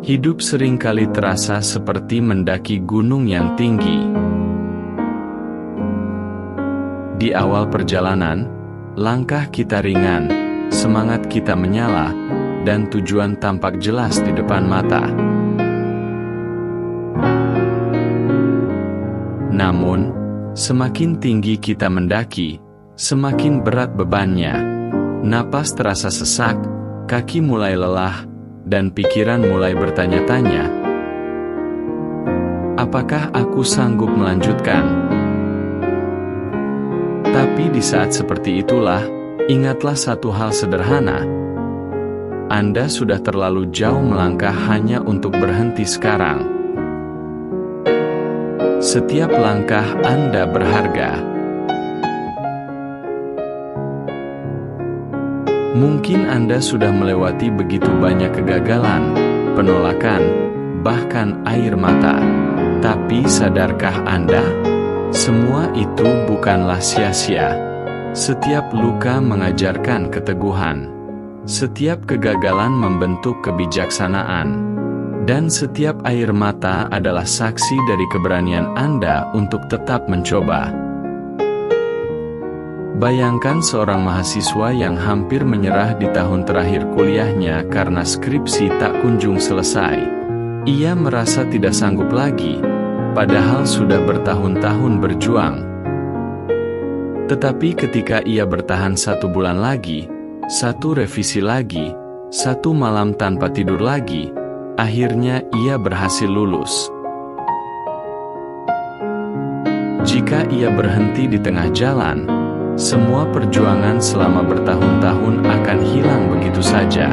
Hidup seringkali terasa seperti mendaki gunung yang tinggi. Di awal perjalanan, langkah kita ringan, semangat kita menyala, dan tujuan tampak jelas di depan mata. Namun, semakin tinggi kita mendaki, semakin berat bebannya. Napas terasa sesak, kaki mulai lelah, dan pikiran mulai bertanya-tanya, apakah aku sanggup melanjutkan? Tapi di saat seperti itulah, ingatlah satu hal sederhana. Anda sudah terlalu jauh melangkah hanya untuk berhenti sekarang. Setiap langkah Anda berharga. Mungkin Anda sudah melewati begitu banyak kegagalan, penolakan, bahkan air mata. Tapi sadarkah Anda? Semua itu bukanlah sia-sia. Setiap luka mengajarkan keteguhan. Setiap kegagalan membentuk kebijaksanaan. Dan setiap air mata adalah saksi dari keberanian Anda untuk tetap mencoba. Bayangkan seorang mahasiswa yang hampir menyerah di tahun terakhir kuliahnya karena skripsi tak kunjung selesai. Ia merasa tidak sanggup lagi, padahal sudah bertahun-tahun berjuang. Tetapi ketika ia bertahan 1 bulan lagi, 1 revisi lagi, 1 malam tanpa tidur lagi, akhirnya ia berhasil lulus. Jika ia berhenti di tengah jalan, semua perjuangan selama bertahun-tahun akan hilang begitu saja.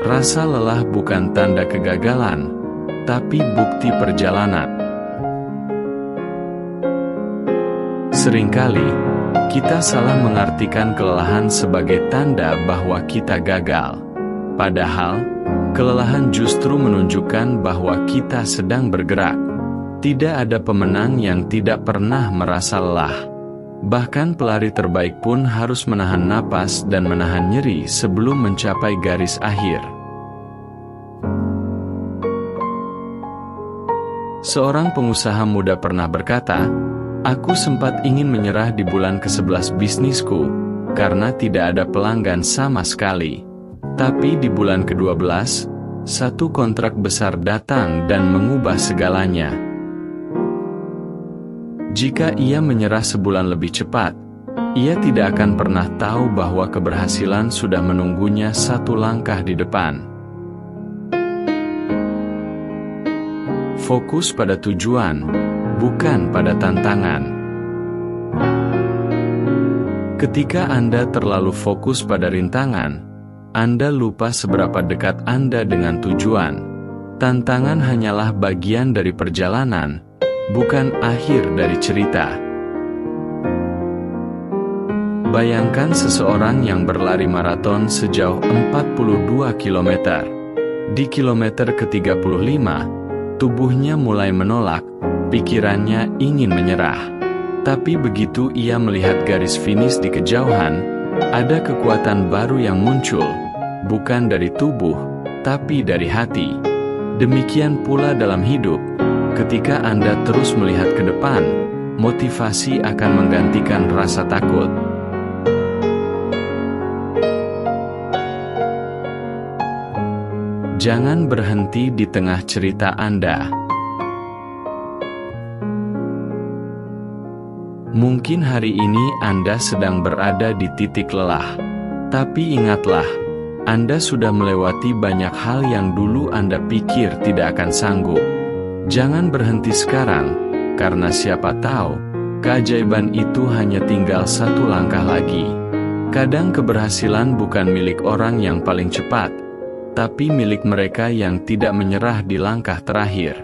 Rasa lelah bukan tanda kegagalan, tapi bukti perjalanan. Seringkali, kita salah mengartikan kelelahan sebagai tanda bahwa kita gagal. Padahal, kelelahan justru menunjukkan bahwa kita sedang bergerak. Tidak ada pemenang yang tidak pernah merasa lelah. Bahkan pelari terbaik pun harus menahan napas dan menahan nyeri sebelum mencapai garis akhir. Seorang pengusaha muda pernah berkata, "Aku sempat ingin menyerah di bulan ke-11 bisnisku, karena tidak ada pelanggan sama sekali. Tapi di bulan ke-12, 1 kontrak besar datang dan mengubah segalanya." Jika ia menyerah sebulan lebih cepat, ia tidak akan pernah tahu bahwa keberhasilan sudah menunggunya 1 langkah di depan. Fokus pada tujuan, bukan pada tantangan. Ketika Anda terlalu fokus pada rintangan, Anda lupa seberapa dekat Anda dengan tujuan. Tantangan hanyalah bagian dari perjalanan, bukan akhir dari cerita. Bayangkan seseorang yang berlari maraton sejauh 42 km. Di kilometer ke-35, tubuhnya mulai menolak, pikirannya ingin menyerah. Tapi begitu ia melihat garis finish di kejauhan, ada kekuatan baru yang muncul, bukan dari tubuh, tapi dari hati. Demikian pula dalam hidup. Ketika Anda terus melihat ke depan, motivasi akan menggantikan rasa takut. Jangan berhenti di tengah cerita Anda. Mungkin hari ini Anda sedang berada di titik lelah. Tapi ingatlah, Anda sudah melewati banyak hal yang dulu Anda pikir tidak akan sanggup. Jangan berhenti sekarang, karena siapa tahu, keajaiban itu hanya tinggal 1 langkah lagi. Kadang keberhasilan bukan milik orang yang paling cepat, tapi milik mereka yang tidak menyerah di langkah terakhir.